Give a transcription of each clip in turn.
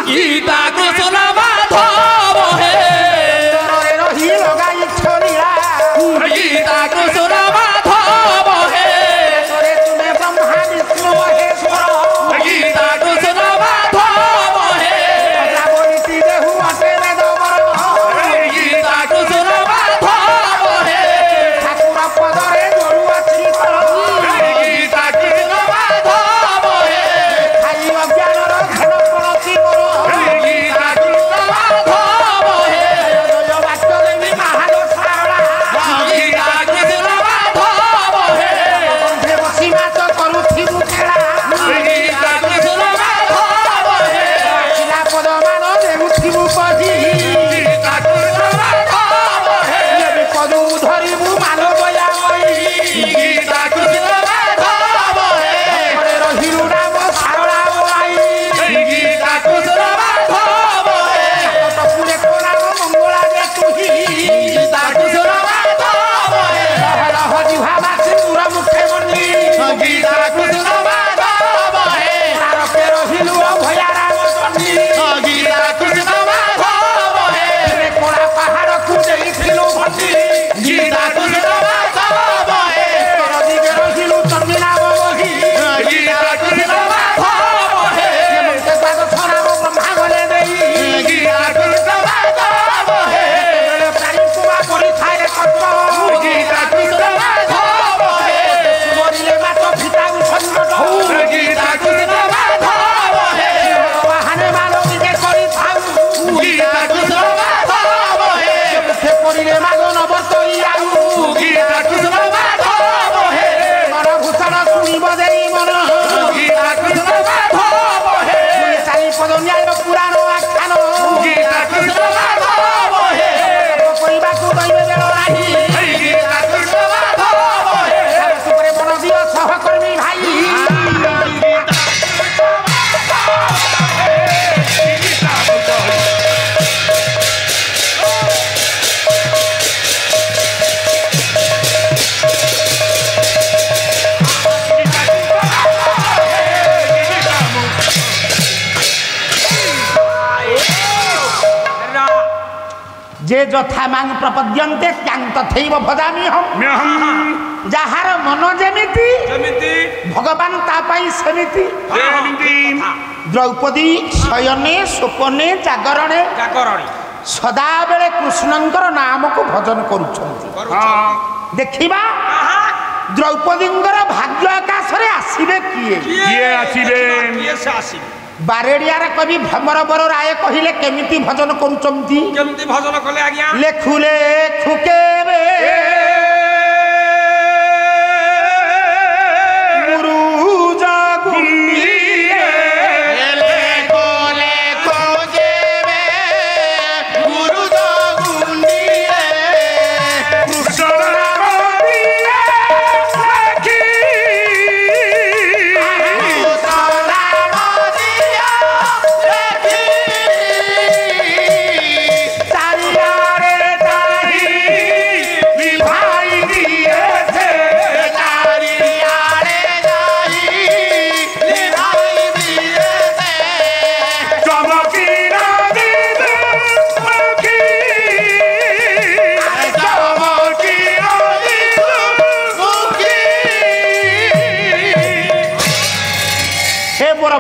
गीता कृष्ण माधव हे रही लगाई छोड़िया गीता कृष्ण माधव हे तोरे तुम्हें ब्रह्मा विष्णु महेश्वर गीता कृष्ण माधव हे बोलती देहु अटे में दबर गीता कृष्ण माधव हे ठाकुर पदरे जोड़ू अच्छी करो गीता कृष्ण माधव हे खाई अज्ञान रखन पड़ती करो गीता कृष्ण माधव हे जो वाक्य देवी महालो सारा गीता कृष्ण माधव हे बंधे बसी मात करुथी मुखेला गीता कृष्ण माधव हे शिला पद मान देउथी मुपजी गीता कृष्ण माधव हे ये पदू धरिबु मानो बया मई गीता कृष्ण माधव हे रहिलु नाम सारला बोलाई गीता कृष्ण माधव हे टपुरे कोना मंगला दे तुही गीता कृष्ण माधव हे रह जिहा बासी पूरा मुखे मनी गीता कृष्ण माधव हे तारके रहिलु भया राम चंडी गीता कृष्ण माधव हे कोला पहाड़ को देइथिलु भटी गीता कृष्ण माधव हे रदिगे रहिलु चंडी नाम बही गीता कृष्ण माधव हे मते पाद छरा ब्रह्मा गले देई गीता कृष्ण माधव हे बेले प्राणी कुमा करि खाए कत गीता कृष्ण माधव हे मरिले मात भिताउ संकट गीता कृष्ण माधव हे वाहने मालो के करि थाउ गीता कृष्ण माधव हे मुखे करिले मागो नबतई आउ गीता कृष्ण माधव हे मन भूषण सुनिब देई मन गीता कृष्ण माधव हे चारि पद न्याय पुराण आख्यान गीता कृष्ण माधव हे କରିବାକୁ दैवे ବେଳ ନାହିଁ गीता कृष्ण माधव हे ସୁପରେ ବନ ଦିଅ ସହକର୍ମୀ ଭାଇ जे ଯଥା ମାଙ୍ଗ ପ୍ରପଦ୍ୟନ୍ତେ ତାଂ ତଥୈବ ଭଜାମି ହମ୍ ଯାହାର ମନ ଯେମିତି ଭଗବାନ ତା ପାଇଁ ସେମିତି ଦ୍ରୌପଦୀ ଶୟନେ ସ୍ୱପନେ ଜାଗରଣେ ସଦାବେଳେ କୃଷ୍ଣଙ୍କର ନାମକୁ ଭଜନ କରୁଛନ୍ତି ଦେଖିବା ଦ୍ରୌପଦୀଙ୍କର ଭାଗ୍ୟ ଆକାଶରେ ଆସିବେ କିଏ ବାରେଡିଆର କବି ଭ୍ରମର ବର ରାୟ କହିଲେ କେମିତି ଭଜନ କରୁଛନ୍ତି କେମିତି ଭଜନ କଲେ ଆଜ୍ଞା ଲେଖୁ ଲେଖୁ କେବେ ମୁରୁଜ ଗୁଣ୍ଡିଏ ଲେଖୁ ଲେଖୁ କେବେ ମୁରୁଜ ଗୁଣ୍ଡିଏ କୃଷ୍ଣ ନାମ ଦିଏ ଲେଖି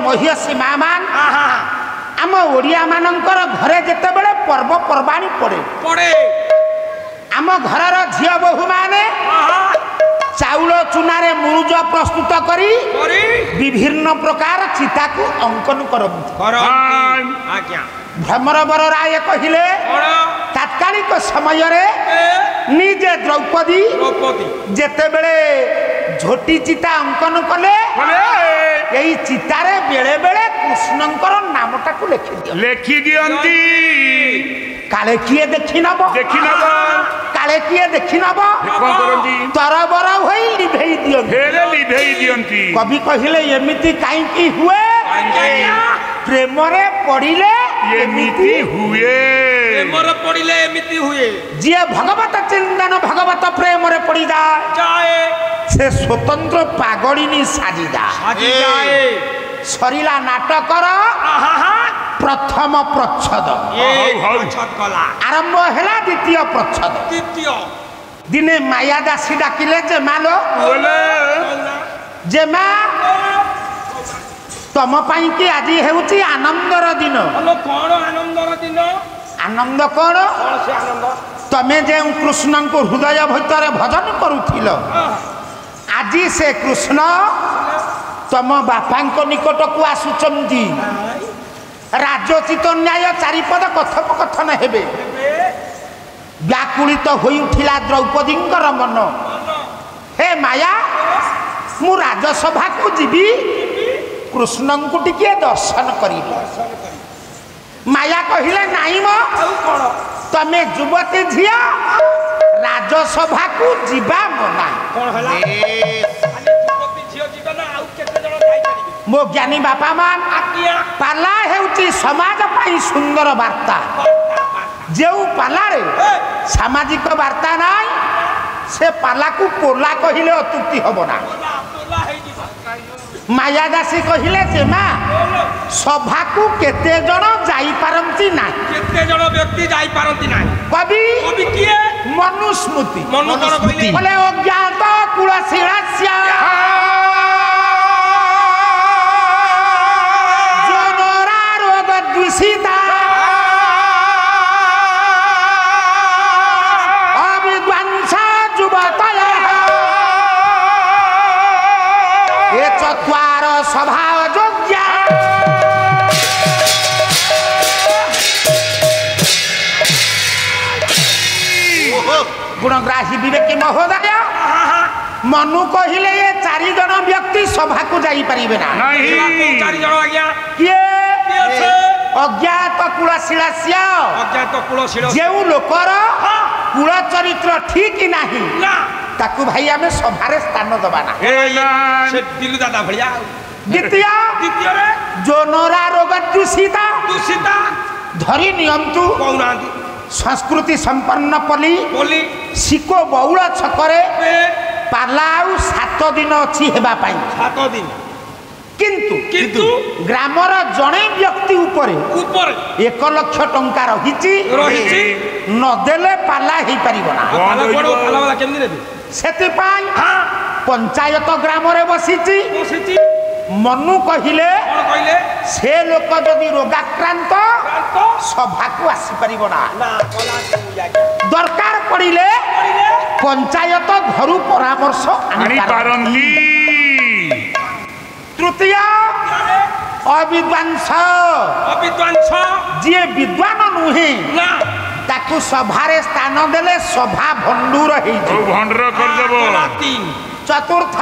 ମହିଷୀ ମା ମାନ ଆମ ଓଡ଼ିଆ ମାନଙ୍କର ଘରେ ଯେତେବେଳେ ପର୍ବପର୍ବାଣୀ ପଡ଼େ ଆମ ଘରର ଝିଅ ବୋହୂ ମାନେ ଚାଉଳ ଚୁନାରେ ମୁରୁଜ ପ୍ରସ୍ତୁତ କରି ବିଭିନ୍ନ ପ୍ରକାର ଚିତାକୁ ଅଙ୍କନ କରନ୍ତି ଭ୍ରମର ବର ରାୟ କହିଲେ ତାତ୍କାଳିକ ସମୟରେ ନିଜେ ଦ୍ରୌପଦୀ ଯେତେବେଳେ ଝୋଟି ଚିତା ଅଙ୍କନ କଲେ এই চিতারে বেড়ে বেড়ে কৃষ্ণঙ্কর নামটাকে লেখি দিয়ন্তি কালে কিয়ে দেখি নব কালে কিয়ে দেখি নব তরবর হই লিভেই দিয়ন্তি কবি কহিলে এমিতি কাইকি হুয়ে প্রেমরে পড়িলে এমিতি হুয়ে যে ভগবত চিন্তন ভগবত প্রেমরে পড়ি যায় সে স্বতন্ত্র পাগড়িনী সাজি যায় সরিলা নাটকর प्रथम प्रच्छद आरंभ है द्वितीय प्रच्छद दिने माया दासी डाकिले जे मालो जे मा तम पाई कि आज हेउची आनंदर दिन आनंद कौन तमे जे कृष्ण को हृदय भीतर भजन करुथिल आज से कृष्ण तम बापा निकट को आसुचंती राजोचित न्याय चारिपद कथोपकथन हेबे व्याकुलित होई उठिला द्रौपदी मन हे माया मु राजसभा को जीवी कृष्ण को टिके दर्शन करी माया कहिले नाई मो तमे युवती झिया राजसभा को जीवा मना मो ज्ञानी बापा मान पाला हेउची समाज पाई सुंदर वार्ता जेउ पाला रे सामाजिक वार्ता नाई से पाला को पोला कहिले अतुक्ति हबना माया दासी कहिले जे मा सभा को केते जण जाई पारंती ना केते जण व्यक्ति जाई पारंती ना कवि कवि किए मनुस्मृति मनुस्मृति बोले अज्ञात कुलशिरास्य जनरा रोग द्विषिता अविद्वांसा जुवतया ये चत्वार स्वभाव योग्य गुणग्राही विवेकी महोदय मनु कहिले ये चारि जन व्यक्ति सभा को जाई परिबे ना चारि जण आज्ञा किए अज्ञात कुलशिलास्य अज्ञात कुलशिल जेउ लोकर कुल चरित्र ठीक नाही ताकू भाई आमे सभारे स्थान दबा ना से दिलु दादा भलिया द्वितीय रे जोनरा रोग दूषिता धरी नियंतु कौनांती संस्कृति संपन्न पली बोली सिको बहुल छकरे पालाउ 7 दिन अछि हेबा पाई 7 दिन किंतु ग्रामर जणे व्यक्ति ऊपर 1 लाख टंका रहिछि नदेले पाला हेई परिबना पाला वाला केमनी रे सेति पाई पंचायत ग्राम रे बसिछि मनु कहिले से लोक जदि रोगाक्रांत सभा को आसी परिबना दरकार पड़िले पंचायत घरु परामर्श आनी पारंती तृतीय अविद्वांस जे विद्वान नुहे ताकू सभारे स्थान देले सभा भंडूर हेई भंडूर कर देबो चतुर्थ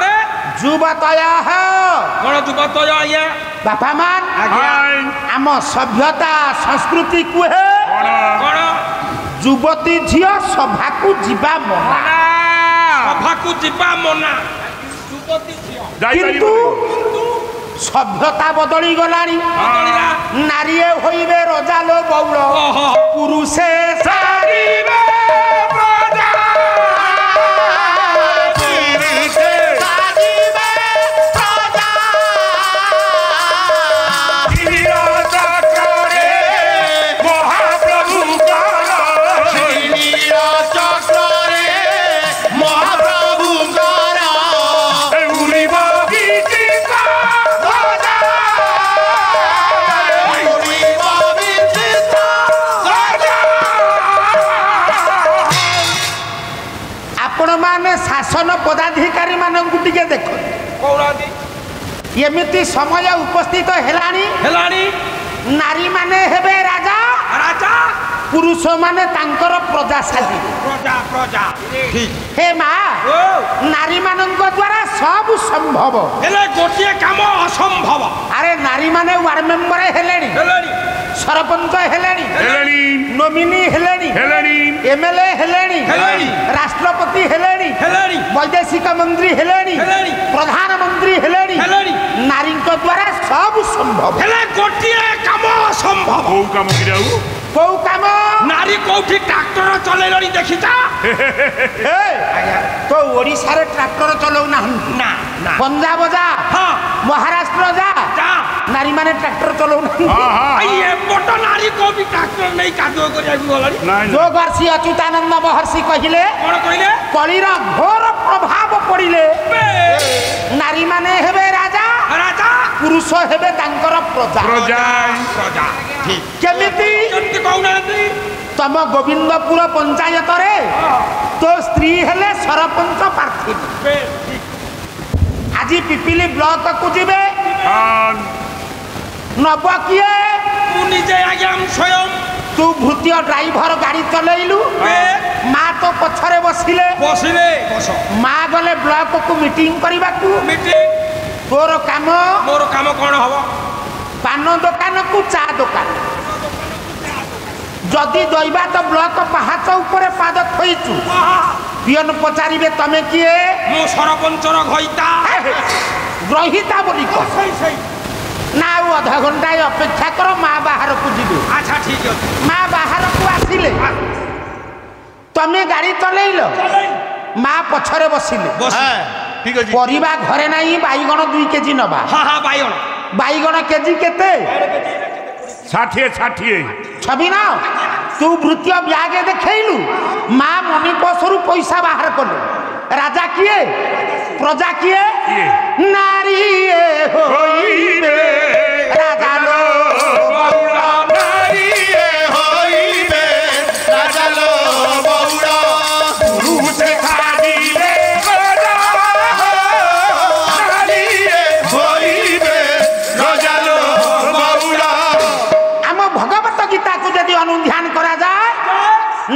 रे जुवतय कोन जुवतय आया बापा मान आम सभ्यता संस्कृति को है कोन युवती झियो सभा को जीवा मना युवती झियो किंतु सभ्यता बदली गलानी नारी होइबे रजा लो बौल पुरुषे सारीबे प्रजा शासन पदाधिकारी मानक टिके देखो एमिति समय उपस्थित हेलानी नारी माने हेबे राजा पुरुष माने तांकर प्रजा साजी प्रजा हे माँ नारी मानक द्वारा सब संभव हेले गोटिए काम असंभव अरे नारी माने वार्ड मेंबर हेलेनी सरपंच हेलेनी नोमिनी हेलेनी एमएलए हेलेनी राष्ट्रपति हेलेनी वैदेशिक मंत्री हेलेनी प्रधानमंत्री हेलेनी नारी द्वारा सब संभव हेले गोटिए काम असंभव कौ काम नारी कोठी ट्रैक्टर चलेलनी देखिता तो ओडिसा रे ट्रैक्टर चलाउ ना पंजाब जा महाराष्ट्र जा नारी माने ट्रैक्टर चलाऊ ये बड़ नारी को भी ट्रैक्टर नहीं कादो करिया गलानी जो वर्षी अच्युतानंद महर्षि कहिले कोन कहिले कलिर घोर प्रभाव पड़िले नारी माने हेबे राजा राजा पुरुष हेबे तांकर प्रजा प्रजा प्रजा ठीक केमिति केमती कहउनांती तम गोविंदपुर पंचायत रे तो स्त्री हेले सरपंच प्रार्थी आज पिपिली ब्लॉक को जीवे नब किए मु निजे आज्ञा स्वयं तू भूतिय ड्राइवर गाड़ी चलैलु माँ तो पछरे बसिले बसिले बस माँ गले ब्लॉक को मीटिंग करबा को मीटिंग तोर काम मोर काम कोन हबो पान दुकान को चा दुकान जदि दैबा तो ब्लॉक पहाच ऊपर पाद थईचु पियन पचारिबे तमे किए मु सरपंचर घइता ग्रहिता बोली कह सही सही ना आधा घंटा अपेक्षा कर माँ बाहर को जीवे अच्छा ठीक है माँ बाहर को आसिले तमे गाड़ी चलैल माँ पछरे बसिले बस ठीक अछि परिबा घरे नाही बाईगण 2 केजी नबा हां हां बाइगण बाईगण केजी केते 60 छबी ना तू वृत्तीय ब्यागे देखैलु माँ मनी कोसरु पैसा बाहर कलु राजा किए प्रजा किए नारी होइबे राजा लो बौड़ा नारी होइबे राजा लो बौड़ा गुरु से खादिले बड़ा नारी होइबे राजा लो बौड़ा आम भगवत गीता को यदि अनुध्यान करा जाए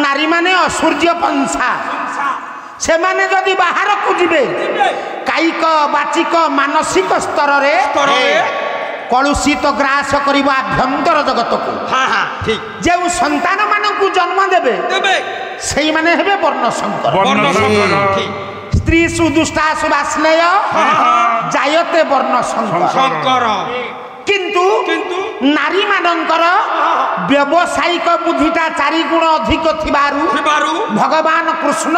नारी माने असूर्य पंसा से माने जदि बाहर को जीवे कायिक बाचिक मानसिक स्तर रे कलुषित ग्रास करिबा आभ्यंतर जगत को हां हां ठीक जे संतान मान को जन्म देबे देबे सेई माने हेबे वर्ण संकर वर्ण संकर ठीक स्त्री सुदुष्टा सुवास्नेय जायते वर्ण संकर शंकर किंतु किंतु नारी मानकर व्यावसायिक बुद्धिटा 4 गुण अधिक थिबारु भगवान कृष्ण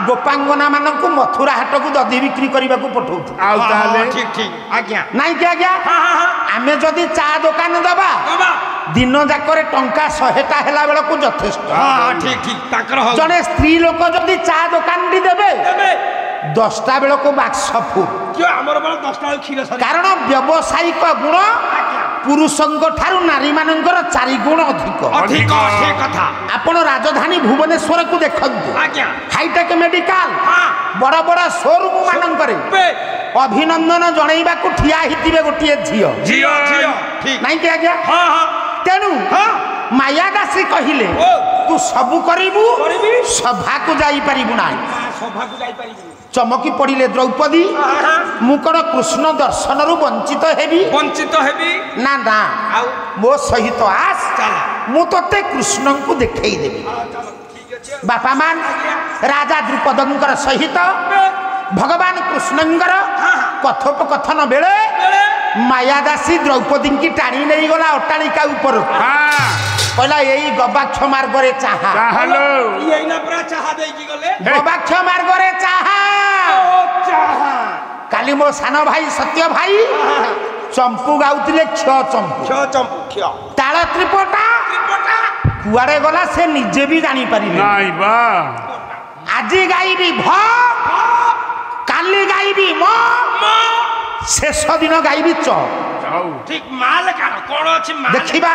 गोपांगना मानक मथुरा हाट को दधी बिक्री करने को पठाउथु आउ ताले ठीक ठीक आज्ञा नाई कि आज्ञा आमे जदि चा दुकान दबा दिन जाकरे टंका 100टा हेला बेला को यथेष्ट हां ठीक ठीक ताकर हो जने स्त्री लोक जदि चा दुकान दी देबे 10टा बेला को बाक्स फुल क्यों हमर बेला 10टा क्षीर सरी कारण व्यावसायिक गुण पुरुषंक ठारू नारी मानकर 4 गुण अधिक अधिक ठीक कथा आपण राजधानी भुवनेश्वर को देखंतु आज्ञा हाईटेक मेडिकल हां बड़ बड़ शोरूम मानकर अभिनंदन जनैबा को ठिया हितिबे गोटिए झियो जियो जियो ठीक नहीं कि आज्ञा हां हां तेनु माया दासी कहिले तू सबु करिबु सभा को जाई परिबु नाही सभा को जाई परिबु चमकी पड़िले द्रौपदी मु कण कृष्ण दर्शन रु वंचित हेबी ना ना मो सहित आस मु तते कृष्ण को देखई देबी बापा मान राजा द्रुपदंकर सहित भगवान कृष्णंकर कथोपकथन बेले मायादासी द्रौपदी की टाणी नहीं गला अट्टालिका ऊपर कहला यही गवाक्ष मार्ग रे चाहा हेलो यही ना पूरा चाहा दे की गले गवाक्ष मार्ग रे चाहा चाहा काली मो सान भाई सत्य भाई चंपू गाउतिले क्ष चंपू ताल त्रिपटा कुआड़े गला से निजे भी जानी पारि नाही बा आज गाइबी भ काली गाइबी म शेष दिन गाइबी च ठीक माल काढ कोन अछि माल देखिबा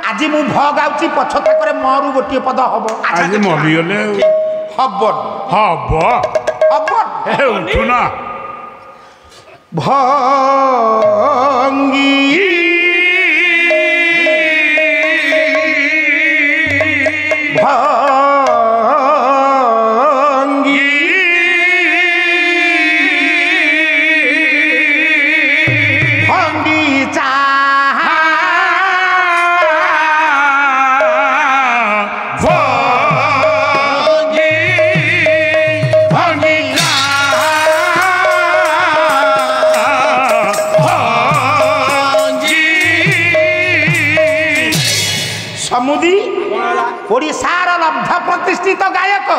आज मु भ गाउची पछता करे मरु गोटिए पद हबो आज मरि गले हबो हबो हबो ए उठु ना भंगी ओडिशार लब्ध प्रतिष्ठित गायक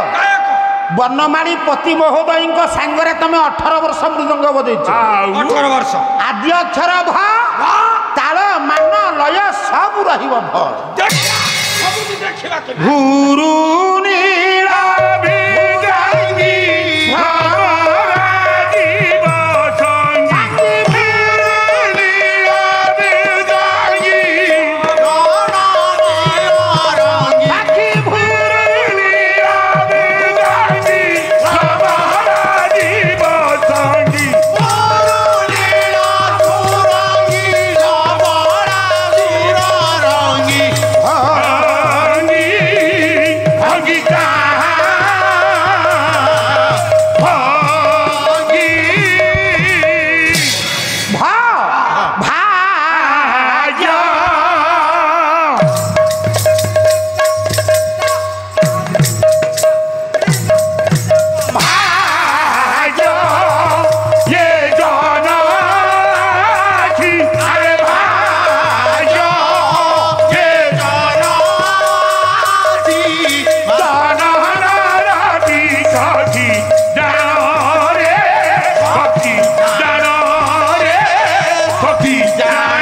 वर्णमाली पति महोदय सांगरे तमे 18 वर्ष मृदंग बजैछ 18 वर्ष आद्य अक्षर भ ସବୁ ରହିବ ଭୟ ସବୁ ଦେଖିବା କେବେ ଘୁରୁ ନୀଳା ବିଗାଙ୍ଗି ଭ୍ରମରା ଜୀବ ସଙ୍ଗୀ ବିରଳିଆ ବିଗାଙ୍ଗି ଆଖି ବିରଳିଆ ବିଗାଙ୍ଗି ଭ୍ରମରା ଜୀବ ସଙ୍ଗୀ ଭାଙ୍ଗି ଭାଙ୍ଗି ଭାଙ୍ଗି ଭାଜ ଭାଜ ये जनाखी अरे भाज ये जनाखी जनानाराती सखी जानो रे सखी जानो रे सखी जानो